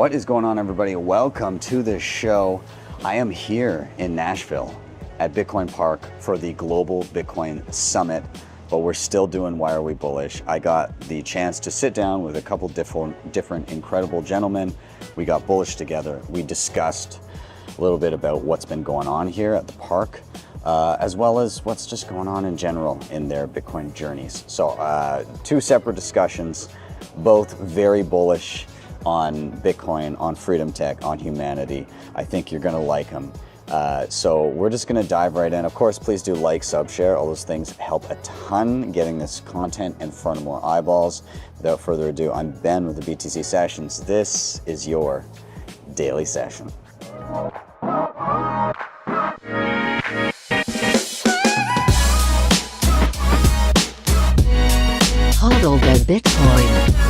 What is going on, everybody? Welcome to the show. I am here in Nashville at Bitcoin Park for the Global Bitcoin Summit, but we're still doing Why Are We Bullish? I got the chance to sit down with a couple different incredible gentlemen. We got bullish together. We discussed a little bit about what's been going on here at the park, as well as what's just going on in general in their Bitcoin journeys. So two separate discussions, both very bullish on Bitcoin, on freedom tech, on humanity. I think you're gonna like them. So we're just gonna dive right in. Of course, please do like, sub, share. All those things help a ton getting this content in front of more eyeballs. Without further ado, I'm Ben with the BTC Sessions. This is your daily session. HODL the Bitcoin.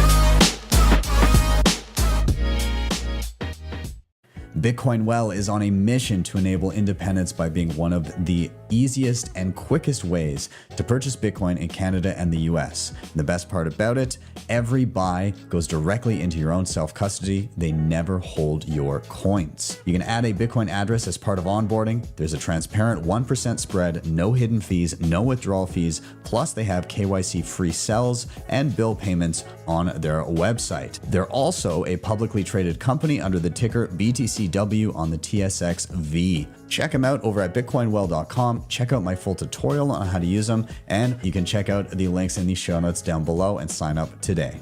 Bitcoin Well is on a mission to enable independence by being one of the easiest and quickest ways to purchase Bitcoin in Canada and the US. And the best part about it, every buy goes directly into your own self-custody. They never hold your coins. You can add a Bitcoin address as part of onboarding. There's a transparent 1% spread, no hidden fees, no withdrawal fees. Plus they have KYC free sells and bill payments on their website. They're also a publicly traded company under the ticker BTCW on the TSXV. Check them out over at bitcoinwell.com. Check out my full tutorial on how to use them, and you can check out the links in the show notes down below and sign up today.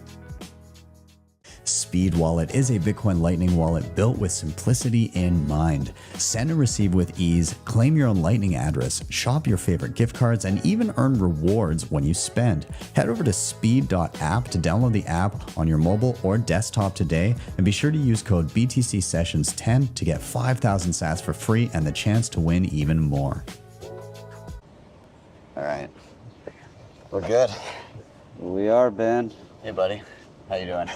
Speed Wallet is a Bitcoin Lightning wallet built with simplicity in mind. Send and receive with ease, claim your own Lightning address, shop your favorite gift cards, and even earn rewards when you spend. Head over to speed.app to download the app on your mobile or desktop today, and be sure to use code btcsessions10 to get 5,000 sats for free and the chance to win even more. All right, we're good. We are, Ben. Hey, buddy, how you doing?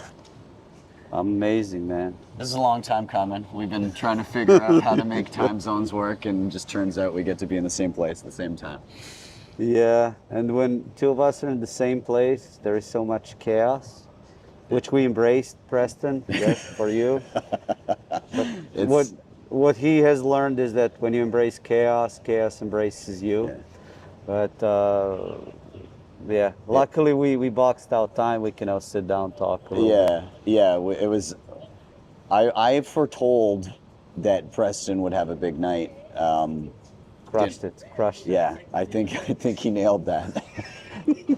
Amazing, man. This is a long time coming. We've been trying to figure out how to make time zones work, and just turns out we get to be in the same place at the same time. Yeah, and when two of us are in the same place, there is so much chaos, which we embraced, Preston, yes, for you. But what he has learned is that when you embrace chaos, chaos embraces you. Yeah. But yeah, luckily we boxed out time. We can now sit down, talk a little bit. Yeah, it was, I foretold that Preston would have a big night. Crushed it. Yeah, I think he nailed that.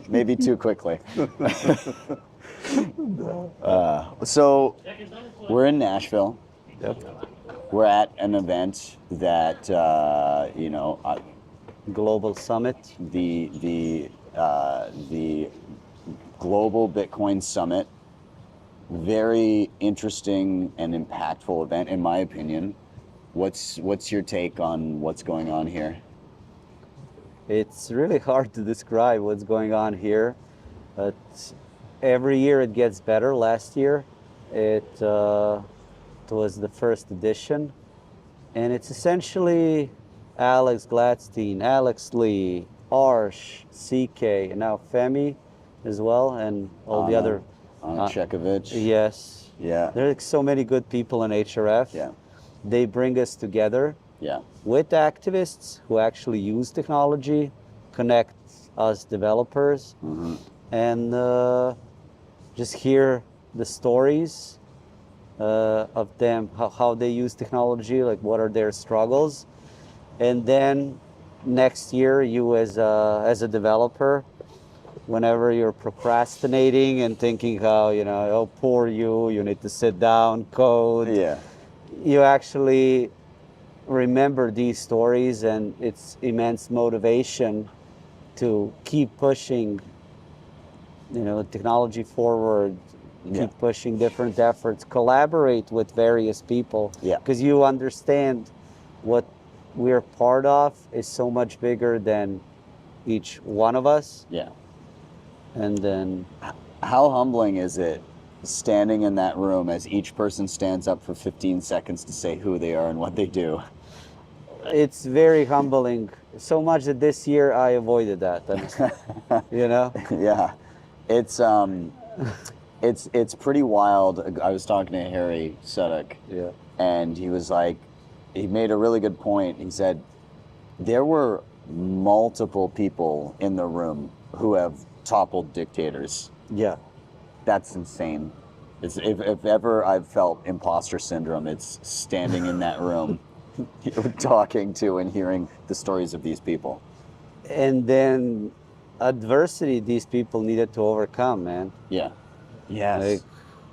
Maybe too quickly. So we're in Nashville. Yep. We're at an event that, Global Summit. The Global Bitcoin Summit. Very interesting and impactful event, in my opinion. What's your take on what's going on here? It's really hard to describe what's going on here, but every year it gets better. Last year it was the first edition, and it's essentially Alex Gladstein, Alex Lee, Arsh, CK, and now Femi as well, and all the other. Chekovich. Yes. Yeah. There's so many good people in HRF. Yeah. They bring us together. Yeah. With activists who actually use technology, connect us developers, and just hear the stories of them, how they use technology, like what are their struggles. And then next year, you as a developer, whenever you're procrastinating and thinking how, oh, poor you need to sit down, code. Yeah. You actually remember these stories, and it's immense motivation to keep pushing, technology forward, keep pushing different efforts, collaborate with various people. Yeah. Because you understand what we're part of is so much bigger than each one of us. Yeah. And then how humbling is it standing in that room as each person stands up for 15 seconds to say who they are and what they do? It's very humbling, so much that this year I avoided that. Yeah. It's It's pretty wild. I was talking to Harry Sudek, Yeah. and he was like, he made a really good point. He said there were multiple people in the room who have toppled dictators. Yeah. That's insane. If ever I've felt imposter syndrome, it's standing in that room, talking to and hearing the stories of these people. And then adversity these people needed to overcome, man. Yeah. Yes. Like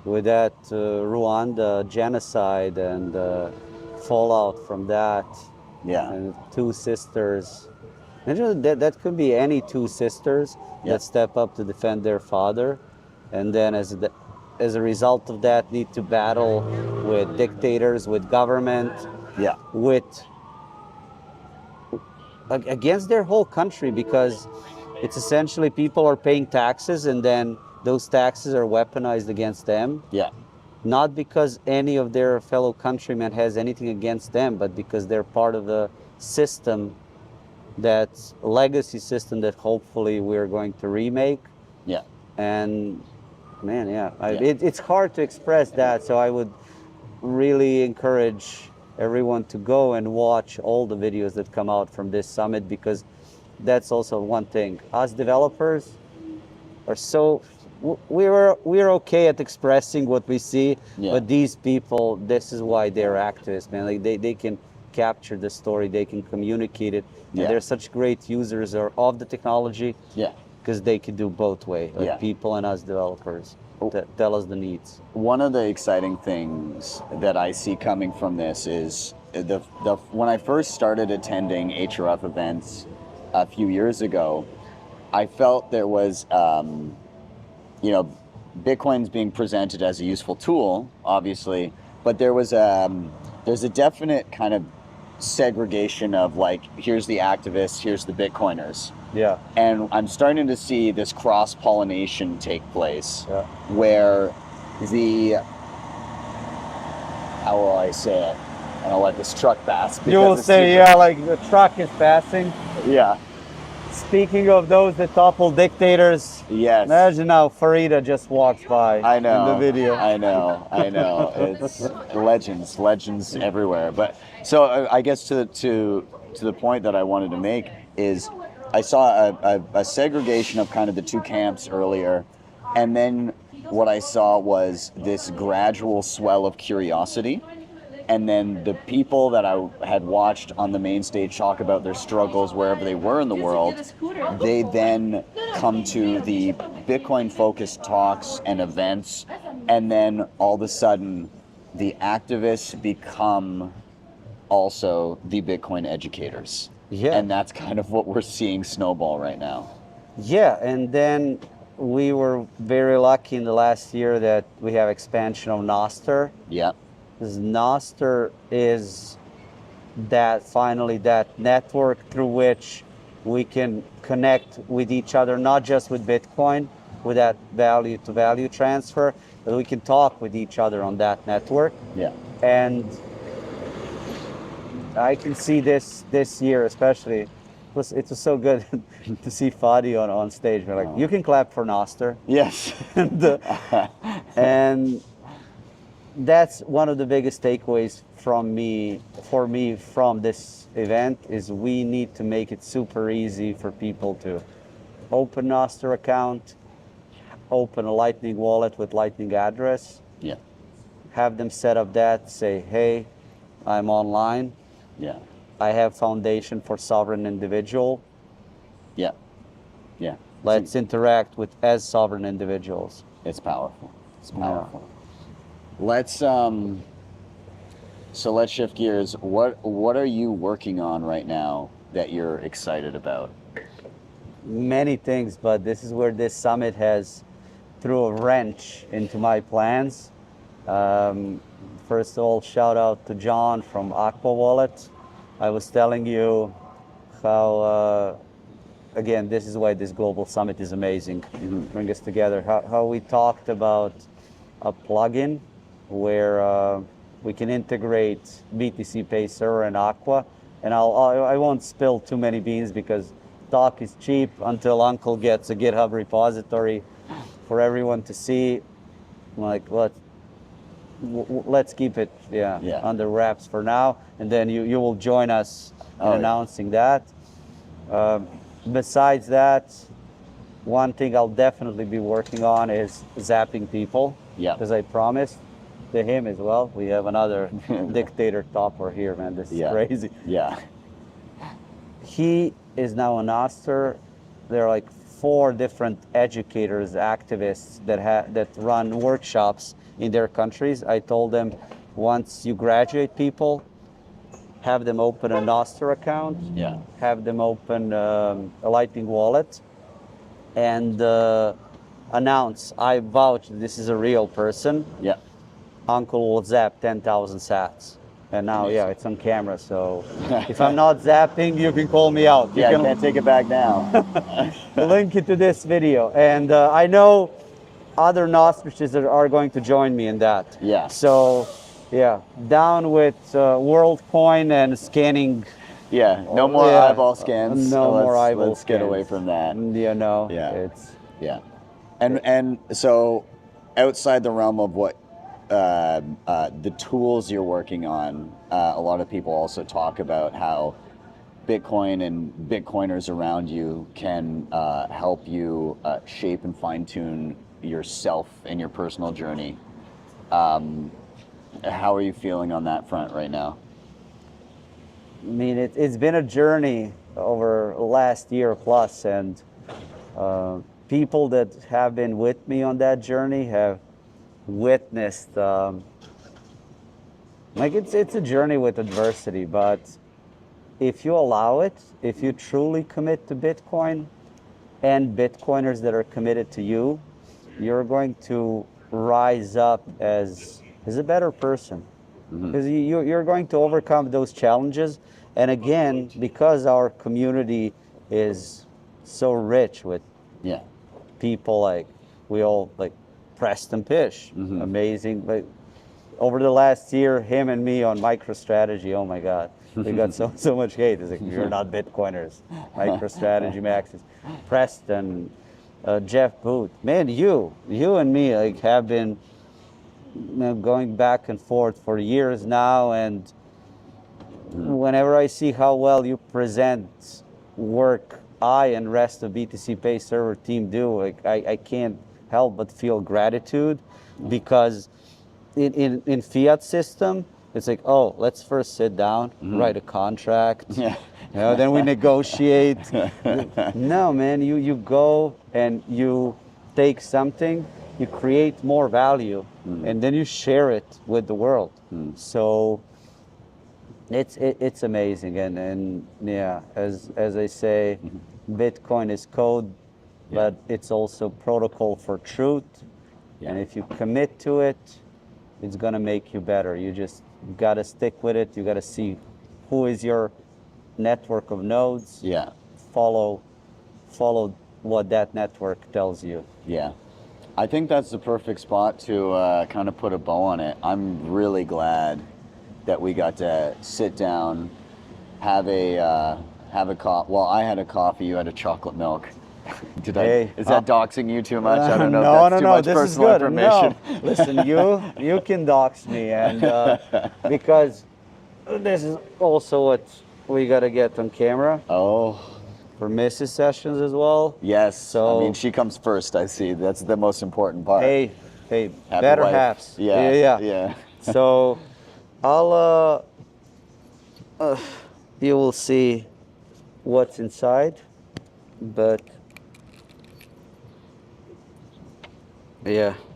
with that Rwanda genocide and fallout from that. Yeah. And two sisters. And that could be any two sisters Yeah. that step up to defend their father, and then as a result of that need to battle with dictators, with government, Yeah. with against their whole country, because it's essentially people are paying taxes and then those taxes are weaponized against them. Yeah. Not because any of their fellow countrymen has anything against them, but because they're part of a system, that's a legacy system that hopefully we're going to remake. Yeah. And man, yeah, Yeah. it's hard to express that. So I would really encourage everyone to go and watch all the videos that come out from this summit, because that's also one thing. Us developers are we're okay at expressing what we see, Yeah. but these people, this is why they're activists, man. Like they can capture the story, they can communicate it. Yeah. And they're such great users of the technology. Yeah. Because they could do both ways, like Yeah. people and us developers that tell us the needs. One of the exciting things that I see coming from this is when I first started attending HRF events a few years ago, I felt there was, Bitcoin's being presented as a useful tool, obviously, but there's a definite kind of segregation of like, here's the activists, here's the Bitcoiners. Yeah. And I'm starting to see this cross-pollination take place, Yeah. where how will I say it? And I'll let this truck pass. You will because say, it's yeah, like the truck is passing. super- Yeah. Speaking of those that topple dictators, Yes. imagine how Farida just walks by I know. in the video. I know. It's legends everywhere. But so I guess to the point that I wanted to make is, I saw a segregation of kind of the two camps earlier, and then what I saw was this gradual swell of curiosity. And then the people that I had watched on the main stage talk about their struggles wherever they were in the world, they then come to the Bitcoin-focused talks and events, and then all of a sudden, the activists become also the Bitcoin educators. Yeah. And that's kind of what we're seeing snowball right now. Yeah, and then we were very lucky in the last year that we have expansion of Nostr. Yeah. Because Nostr is finally that network through which we can connect with each other, not just with Bitcoin, with that value to value transfer, but we can talk with each other on that network. Yeah. And I can see this year especially. It was so good to see Fadi on stage. We're like, you can clap for Nostr. Yes. And that's one of the biggest takeaways for me from this event is we need to make it super easy for people to open Nostr account, open a Lightning wallet with Lightning address, Yeah. have them set up that, say, hey, I'm online, Yeah. I have foundation for sovereign individual, Yeah. Yeah. let's interact with as sovereign individuals. It's powerful. It's powerful. Let's so let's shift gears. What are you working on right now that you're excited about? Many things, but this is where this summit has threw a wrench into my plans. First of all, shout out to John from Aqua Wallet. I was telling you how, again, this is why this global summit is amazing. Bring us together. How we talked about a plugin where we can integrate BTC Pay Server and Aqua. And I won't spill too many beans because talk is cheap until Uncle gets a GitHub repository for everyone to see. I'm like, let's keep it under wraps for now, and then you will join us in announcing that. Besides that, one thing I'll definitely be working on is zapping people. Yeah. Because I promised to him as well. We have another dictator topper here, man. This is crazy. Yeah. He is now a Nostr. There are like 4 different educators, activists that run workshops in their countries. I told them, once you graduate people, have them open a Nostr account, have them open a Lightning wallet, and announce, I vouch this is a real person. Yeah. Uncle will zap 10,000 sats. And now, it's on camera, so if I'm not zapping, you can call me out. You I can't take it back now. link it to this video. And I know other Nostriches are going to join me in that. Yeah. So, down with WorldCoin and scanning. Yeah, no more eyeball scans. No more eyeball Let's get away from that. And so outside the realm of what the tools you're working on, a lot of people also talk about how Bitcoin and Bitcoiners around you can help you shape and fine-tune yourself and your personal journey. How are you feeling on that front right now? I mean, it's been a journey over last year plus, and people that have been with me on that journey have witnessed, like it's a journey with adversity, but if you allow it, if you truly commit to Bitcoin and Bitcoiners that are committed to you, you're going to rise up as a better person. Because you're going to overcome those challenges. And again, because our community is so rich with people like, we all like Preston Pish, amazing. But over the last year, him and me on MicroStrategy, oh my God, we got so much hate. It's like, you're not Bitcoiners. MicroStrategy maxes. Preston, Jeff Booth, man, you and me like have been going back and forth for years now, and whenever I see how well you present work I and rest of BTC Pay server team do, like I can't help but feel gratitude, because in fiat system, it's like, oh, let's first sit down, write a contract, then we negotiate. No, man, you go and you take something, you create more value, and then you share it with the world. So it's amazing, and as I say, Bitcoin is code, but it's also protocol for truth. And if you commit to it, it's gonna make you better. You just gotta stick with it. You gotta see who is your network of nodes. Follow what that network tells you. I think that's the perfect spot to kind of put a bow on it. I'm really glad that we got to sit down, have a coffee. Well, I had a coffee, you had a chocolate milk. Is that doxing you too much? I don't know. No, if that's too much this personal is good. information. No. Listen, you can dox me, and because this is also what we gotta get on camera. For Mrs. Sessions as well. Yes. So I mean, she comes first. I see. That's the most important part. Hey, Happy better wife. halves. Yeah. So I'll you will see what's inside, but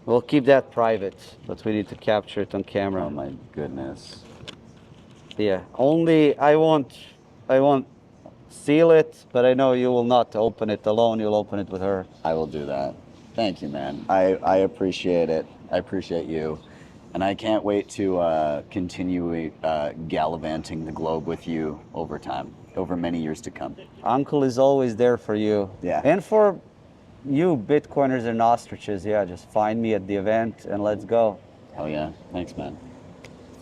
we'll keep that private, but we need to capture it on camera. Oh my goodness. Only I won't seal it, but I know you will not open it alone. You'll open it with her. I will do that. Thank you, man. I appreciate it. I appreciate you. And I can't wait to continue gallivanting the globe with you over time, over many years to come. Uncle is always there for you. And for you Bitcoiners and ostriches, just find me at the event and let's go. Oh yeah, thanks, man.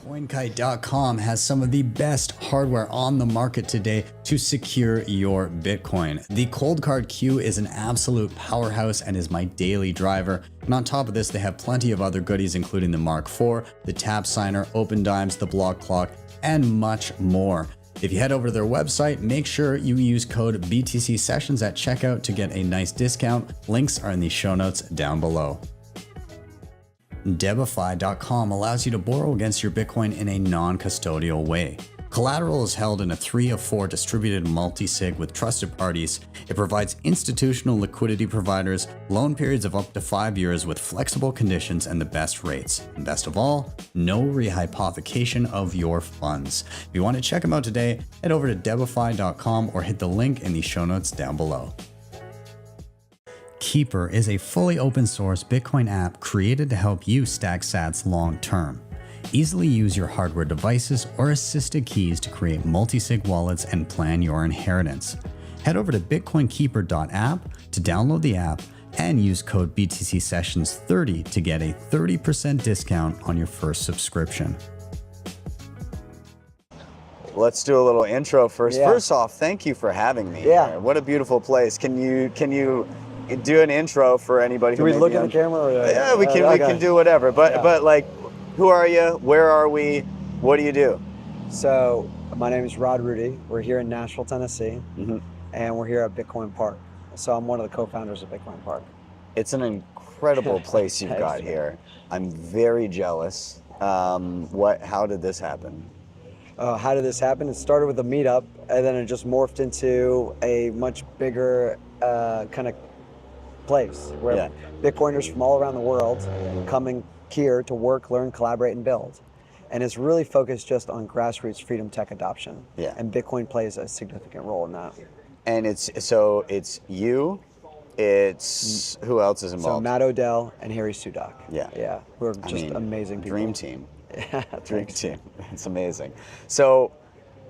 CoinKite.com has some of the best hardware on the market today to secure your Bitcoin. The Cold Card Q is an absolute powerhouse and is my daily driver. And on top of this, they have plenty of other goodies, including the Mark IV, the Tap Signer, Open Dimes, the Block Clock, and much more. If you head over to their website, make sure you use code btcsessions at checkout to get a nice discount. Links are in the show notes down below. DEBIFI.com allows you to borrow against your Bitcoin in a non-custodial way. Collateral is held in a 3 of 4 distributed multisig with trusted parties. It provides institutional liquidity providers, loan periods of up to 5 years with flexible conditions and the best rates. And best of all, no rehypothecation of your funds. If you want to check them out today, head over to DEBIFI.com or hit the link in the show notes down below. Keeper is a fully open source Bitcoin app created to help you stack sats long term. Easily use your hardware devices or assisted keys to create multisig wallets and plan your inheritance. Head over to bitcoinkeeper.app to download the app and use code btcsessions30 to get a 30% discount on your first subscription. Let's do a little intro first. Yeah. First off, thank you for having me. Yeah. Here. What a beautiful place. Can you do an intro for anybody Do who we may look be at the on- camera? Or, Yeah, we can okay. do whatever. But Yeah. but like, who are you? Where are we? What do you do? So my name is Roudi. We're here in Nashville, Tennessee, Mhm. and we're here at Bitcoin Park. So I'm one of the co-founders of Bitcoin Park. It's an incredible place you've got Thanks. here. I'm very jealous. How did this happen? How did this happen? It started with a meetup, and then it just morphed into a much bigger kind of place where Yeah. Bitcoiners from all around the world coming here to work, learn, collaborate, and build. And it's really focused just on grassroots freedom tech adoption. Yeah. And Bitcoin plays a significant role in that. And it's you, it's who else is So involved? Matt Odell and Harry Sudak. Yeah. Yeah. We're I just mean, amazing people. Dream team. Dream Thanks. team. It's amazing. So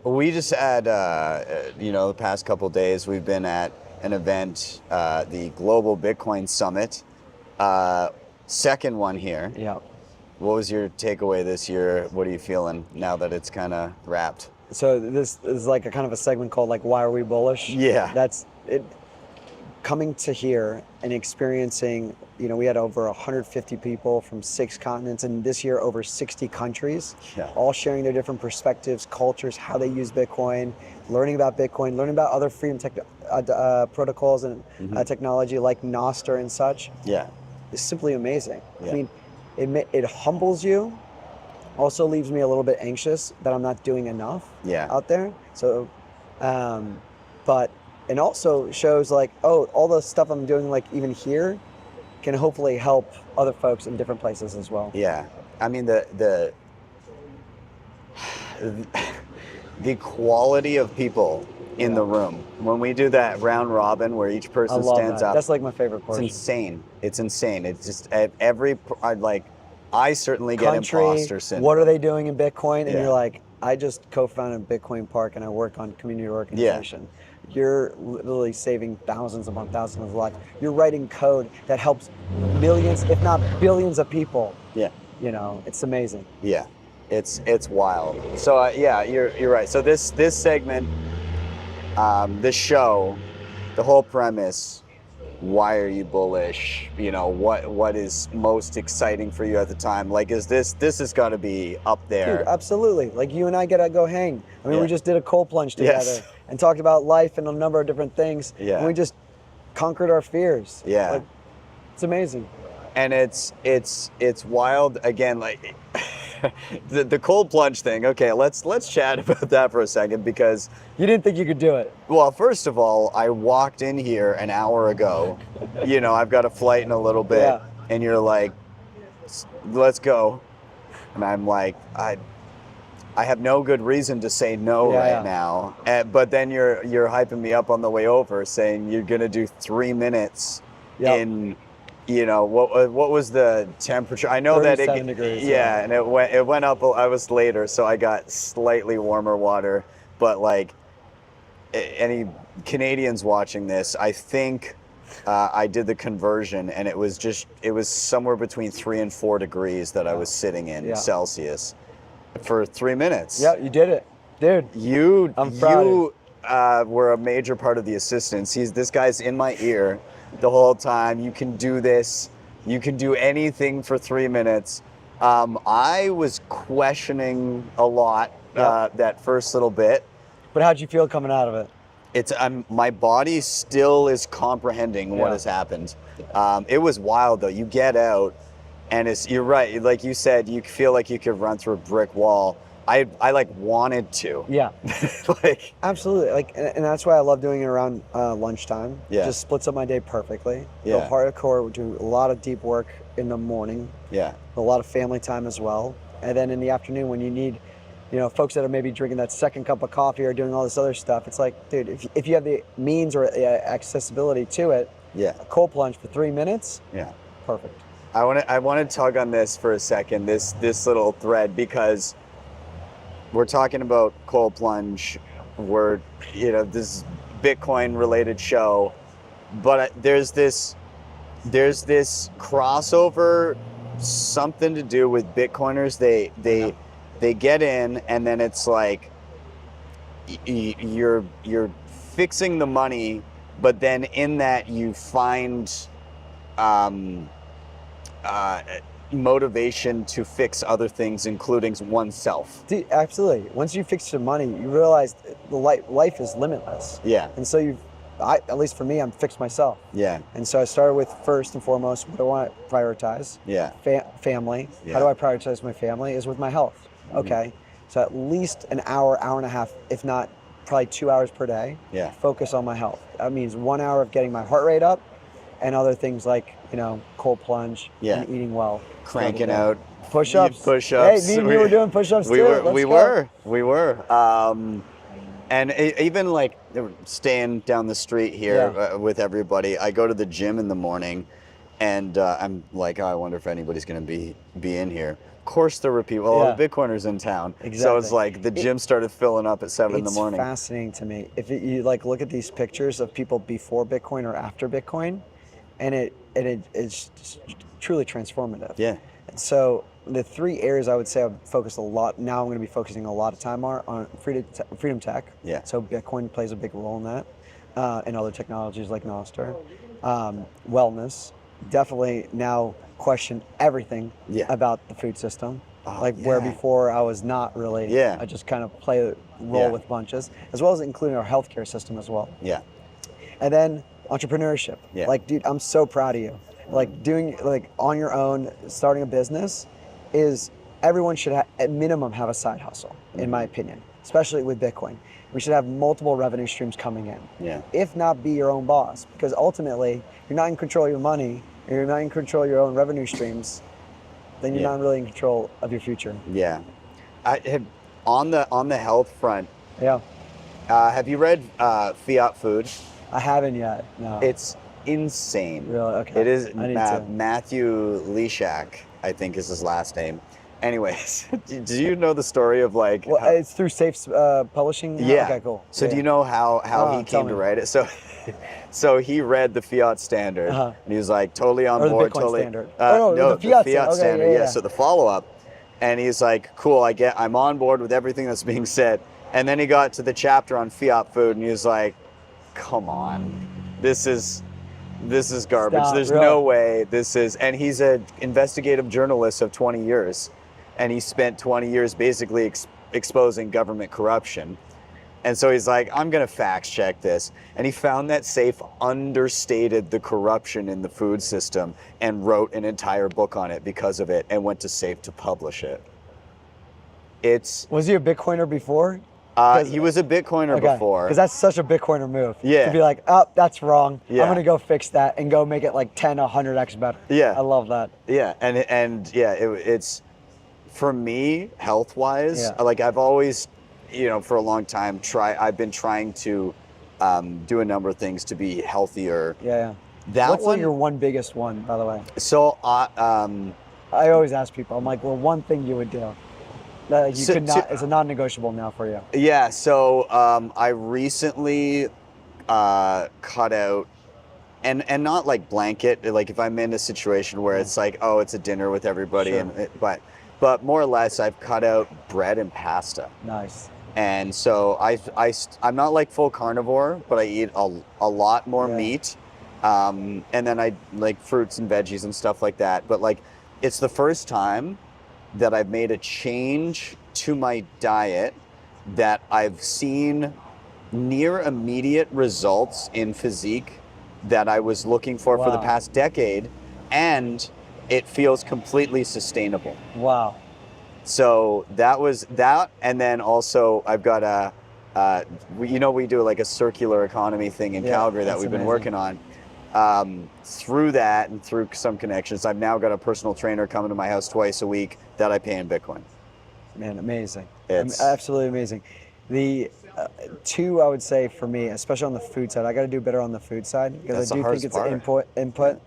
we just had, the past couple days we've been at an event, the Global Bitcoin Summit, second one here. Yeah. What was your takeaway this year? What are you feeling now that it's kind of wrapped? So this is like a kind of a segment called like, why are we bullish? Yeah. That's it. Coming to here and experiencing, we had over 150 people from 6 continents, and this year over 60 countries, Yeah. all sharing their different perspectives, cultures, how they use Bitcoin, learning about Bitcoin, learning about other freedom protocols and technology like Nostr and such. Yeah. Is simply amazing. Yeah. I mean, it humbles you, also leaves me a little bit anxious that I'm not doing enough Yeah. out there. So, and also shows like, oh, all the stuff I'm doing, like even here, can hopefully help other folks in different places as well. Yeah, I mean the quality of people in the room when we do that round robin where each I person love stands that. up. That's like my favorite It's part. insane. It's insane. It's just at I certainly get Country, imposter syndrome. what are they doing in Bitcoin? And Yeah. you're like, I just co-founded Bitcoin Park and I work on community organization. You're literally saving thousands upon thousands of lives. You're writing code that helps millions, if not billions of people. Yeah. It's amazing. Yeah, it's wild. So you're right. So this segment, this show, the whole premise, why are you bullish? What is most exciting for you at the time? Like, this has got to be up there. Dude, absolutely. Like you and I get to go hang. I mean, Yeah. we just did a cold plunge together Yes. and talked about life and a number of different things. Yeah. And we just conquered our fears. Yeah. Like, it's amazing. And it's wild again, like the cold plunge thing. Okay, let's chat about that for a second, because You didn't think you could do it. well, first of all, I walked in here an hour ago. I've got a flight in a little bit, Yeah. and you're like, let's go, and I'm like, I have no good reason to say no Yeah, right now. But then you're hyping me up on the way over, saying you're gonna do 3 minutes Yep. in. What was the temperature? I know that 37 degrees, yeah, and it went up. I was later, so I got slightly warmer water. But like any Canadians watching this, I think I did the conversion, and it was somewhere between 3 and 4 degrees that I was sitting in Yeah. Celsius. for 3 minutes. Yeah, you did it, dude. I'm proud You were a major part of the assistance. This guy's in my ear the whole time. You can do this. You can do anything for 3 minutes. I was questioning a lot that first little bit. But how'd you feel coming out of it? My body still is comprehending what has happened. It was wild though. You get out, and you're right. Like you said, you feel like you could run through a brick wall. I like wanted to. Yeah. Like Absolutely. Like, and that's why I love doing it around lunchtime. Yeah. Just splits up my day perfectly. Yeah. Go hardcore. We do a lot of deep work in the morning. yeah, A lot of family time as well. And then in the afternoon, when you need, folks that are maybe drinking that second cup of coffee or doing all this other stuff, it's like, dude, if you have the means or accessibility to it, yeah, a cold plunge for 3 minutes, yeah. perfect. I want to tug on this for a second, this little thread, because we're talking about cold plunge. We're, this Bitcoin related show, but there's this crossover, something to do with Bitcoiners. They get in, and then it's like you're fixing the money, but then in that you find motivation to fix other things, including oneself. Dude, absolutely. Once you fix your money, you realize the life is limitless. Yeah, And so at least for me, I'm fixed myself. yeah, And so I started with, first and foremost, what do I want to prioritize? yeah, Family. Yeah. How do I prioritize my family? Is with my health. Okay. So at least an hour, hour and a half, if not probably 2 hours per day, yeah, focus on my health. That means 1 hour of getting my heart rate up and other things like, cold plunge Yeah. and eating well. cranking out Push-ups. push-ups. Hey, me and you were doing push-ups we too. were Let's we go. were we were and even like staying down the street here with everybody, I go to the gym in the morning, and I'm like, oh, I wonder if anybody's gonna be in here. Of course there were people. All the Bitcoiners in town. So Exactly. it's like the gym started filling up at 7 in the morning. It's fascinating to me. If you look at these pictures of people before Bitcoin or after Bitcoin, and it's just truly transformative. Yeah. And so the 3 areas I would say I've focused a lot. Now I'm going to be focusing a lot of time on freedom tech. Yeah. So Bitcoin plays a big role in that, and other technologies like Nostr. Wellness, definitely now question everything about the food system. Where before I was not really. Yeah. I just kind of play a role with bunches, as well as including our healthcare system as well. Yeah. And then entrepreneurship. Yeah. Like, dude, I'm so proud of you. Like doing on your own, starting a business is everyone should at minimum have a side hustle, in my opinion, especially with Bitcoin. We should have multiple revenue streams coming in. Yeah. If not, be your own boss, because ultimately you're not in control of your money, and you're not in control of your own revenue streams, then you're not really in control of your future. Yeah. I have, on the health front. Yeah. Have you read Fiat Food? I haven't yet. No. It's insane. Really? Okay. It is I need to. Matthew Leshak, I think is his last name. Anyways, do you know the story of like? Well, it's through Safe Publishing. Yeah. Okay, cool. So Yeah. do you know how he tell came to me. write it? So he read the Fiat Standard, and he was like totally on Or the board. Bitcoin totally. Standard. No, the Fiat Standard. Standard. Okay, yeah. So the follow up, and he's like, cool. I'm on board with everything that's being said. And then he got to the chapter on Fiat Food, and he was like, come on, this is garbage. Stop, There's really? no way this is. And he's an investigative journalist of 20 years, and he spent 20 years basically exposing government corruption. And so he's like, I'm going to fact check this. And he found that Safe understated the corruption in the food system and wrote an entire book on it because of it, and went to Safe to publish it. Was he a Bitcoiner before? He was a Bitcoiner before. Because that's such a Bitcoiner move. Yeah. To be like, oh, that's wrong. Yeah. I'm going to go fix that and go make it like 10, 100x better. Yeah. I love that. Yeah, and yeah, it's for me health-wise. Yeah. Like I've always, for a long time, I've been trying to do a number of things to be healthier. Yeah. That What's your one biggest one, by the way? So I always ask people, I'm like, well, one thing you would do that you could not, it's a non-negotiable now for you. Yeah, so I recently cut out, and not like blanket, like if I'm in a situation where it's like, oh, it's a dinner with everybody, Sure. but but more or less I've cut out bread and pasta. Nice. And so I'm not like full carnivore, but I eat a lot more meat. And then I like fruits and veggies and stuff like that. But like, it's the first time that I've made a change to my diet that I've seen near immediate results in physique that I was looking for the past decade, and it feels completely sustainable. Wow. So that was that, and then also I've got we do like a circular economy thing in Calgary that we've been working on. Through that and through some connections, I've now got a personal trainer coming to my house twice a week that I pay in Bitcoin. Man, amazing. It's absolutely amazing. The two, I would say for me, especially on the food side, I got to do better on the food side because I do think it's an input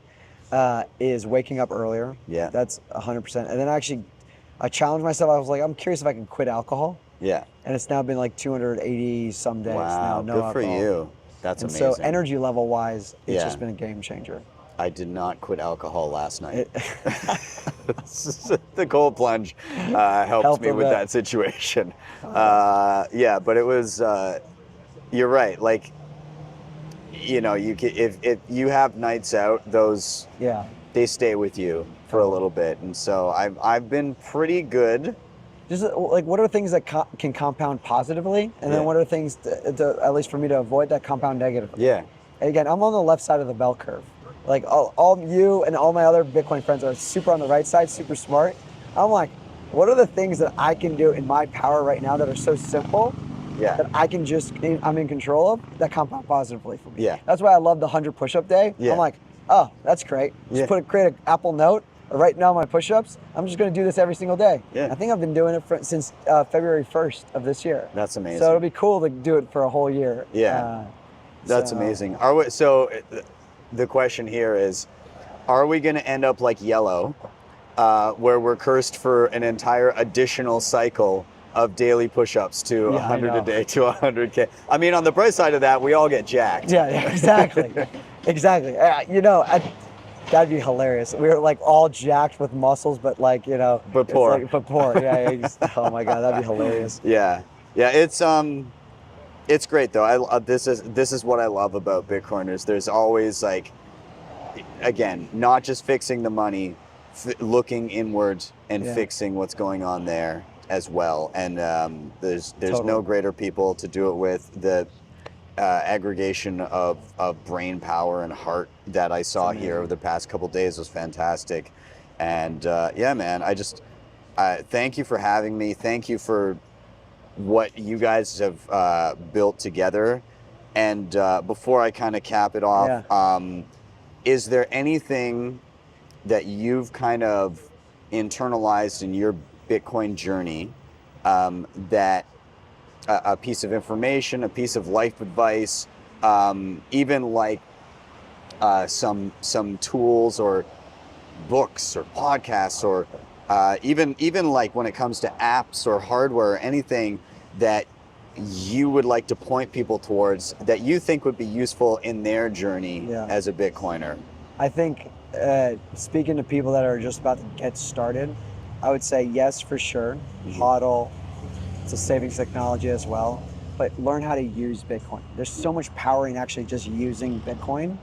is waking up earlier. Yeah. That's 100%. And then I challenged myself. I was like, I'm curious if I can quit alcohol. Yeah. And it's now been like 280 some days now. No good alcohol. for you. That's and amazing. So energy level wise, it's just been a game changer. I did not quit alcohol last night. The cold plunge helped me with that situation. Yeah, but it was. You're right. Like, you know, if you have nights out, those they stay with you for a little bit, and so I've been pretty good. Just like, what are things that can compound positively, and then what are things, to, at least for me, to avoid that compound negatively? Yeah. And again, I'm on the left side of the bell curve. Like all you and all my other Bitcoin friends are super on the right side, super smart. I'm like, what are the things that I can do in my power right now that are so simple that I can I'm in control of, that compound positively for me? Yeah. That's why I love the 100 push-up day. Yeah. I'm like, oh, that's great. Just create an Apple Note. Right now, my push-ups, I'm just going to do this every single day. Yeah. I think I've been doing it since February 1st of this year. That's amazing. So it'll be cool to do it for a whole year. Yeah. That's amazing. So the question here is, are we going to end up like Yellow, where we're cursed for an entire additional cycle of daily push-ups to 100 a day to 100K? I mean, on the bright side of that, we all get jacked. Yeah, exactly. Exactly. You know, that'd be hilarious. We were like all jacked with muscles, but like, you know, but poor. But poor. Yeah. Oh my God, that'd be hilarious. Yeah. Yeah. It's great though. This is what I love about Bitcoiners. There's always like, again, not just fixing the money, looking inward and fixing what's going on there as well. And there's no greater people to do it with. The aggregation of brain power and heart that I saw here over the past couple days was fantastic. And yeah, man, thank you for having me. Thank you for what you guys have built together. And before I kind of cap it off, is there anything that you've kind of internalized in your Bitcoin journey that a piece of information, a piece of life advice, even like some tools or books or podcasts, or even like when it comes to apps or hardware or anything that you would like to point people towards that you think would be useful in their journey as a Bitcoiner? I think speaking to people that are just about to get started, I would say yes, for sure. HODL, it's a savings technology as well, but learn how to use Bitcoin. There's so much power in actually just using Bitcoin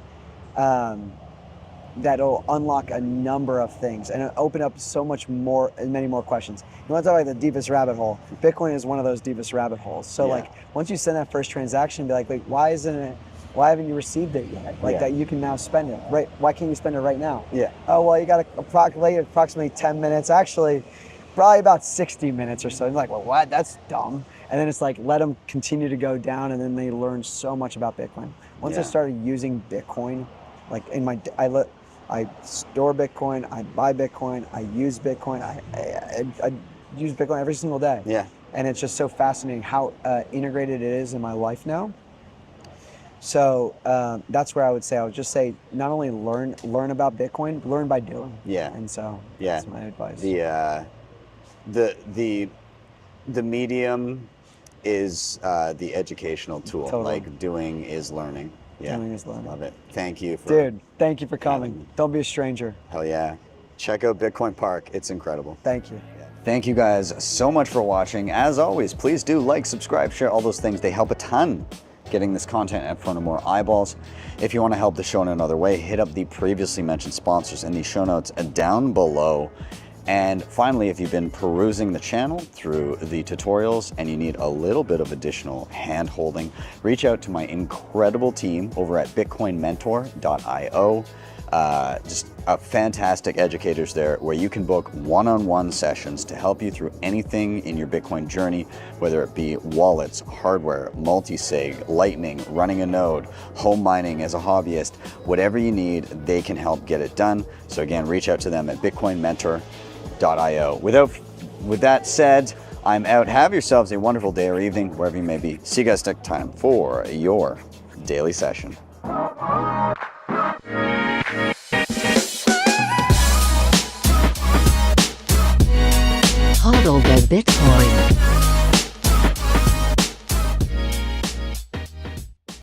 that'll unlock a number of things and open up so much more and many more questions. You want to talk about the deepest rabbit hole? Bitcoin is one of those deepest rabbit holes. So like once you send that first transaction, be like, why haven't you received it yet? Like that you can now spend it, right? Why can't you spend it right now? Yeah. Oh, well, you got to approximately 10 minutes. Actually, probably about 60 minutes or so. You're like, well, what? That's dumb. And then it's like, let them continue to go down, and then they learn so much about Bitcoin. Once I started using Bitcoin, like I store Bitcoin, I buy Bitcoin, I use Bitcoin, I use Bitcoin every single day. Yeah. And it's just so fascinating how integrated it is in my life now. So that's where I would just say not only learn about Bitcoin, learn by doing. Yeah. And so that's my advice. The medium is the educational tool. Totally. Like doing is learning. Yeah. Doing is learning. Love it. Thank you for Dude, thank you for coming. Don't be a stranger. Hell yeah. Check out Bitcoin Park. It's incredible. Thank you. Yeah. Thank you guys so much for watching. As always, please do like, subscribe, share, all those things. They help a ton getting this content in front of more eyeballs. If you want to help the show in another way, hit up the previously mentioned sponsors in the show notes down below. And finally, if you've been perusing the channel through the tutorials and you need a little bit of additional hand-holding, reach out to my incredible team over at bitcoinmentor.io. Just fantastic educators there where you can book one-on-one sessions to help you through anything in your Bitcoin journey, whether it be wallets, hardware, multisig, lightning, running a node, home mining as a hobbyist, whatever you need, they can help get it done. So again, reach out to them at bitcoinmentor.io. With that said, I'm out. Have yourselves a wonderful day or evening, wherever you may be. See you guys next time for your daily session. HODL the Bitcoin.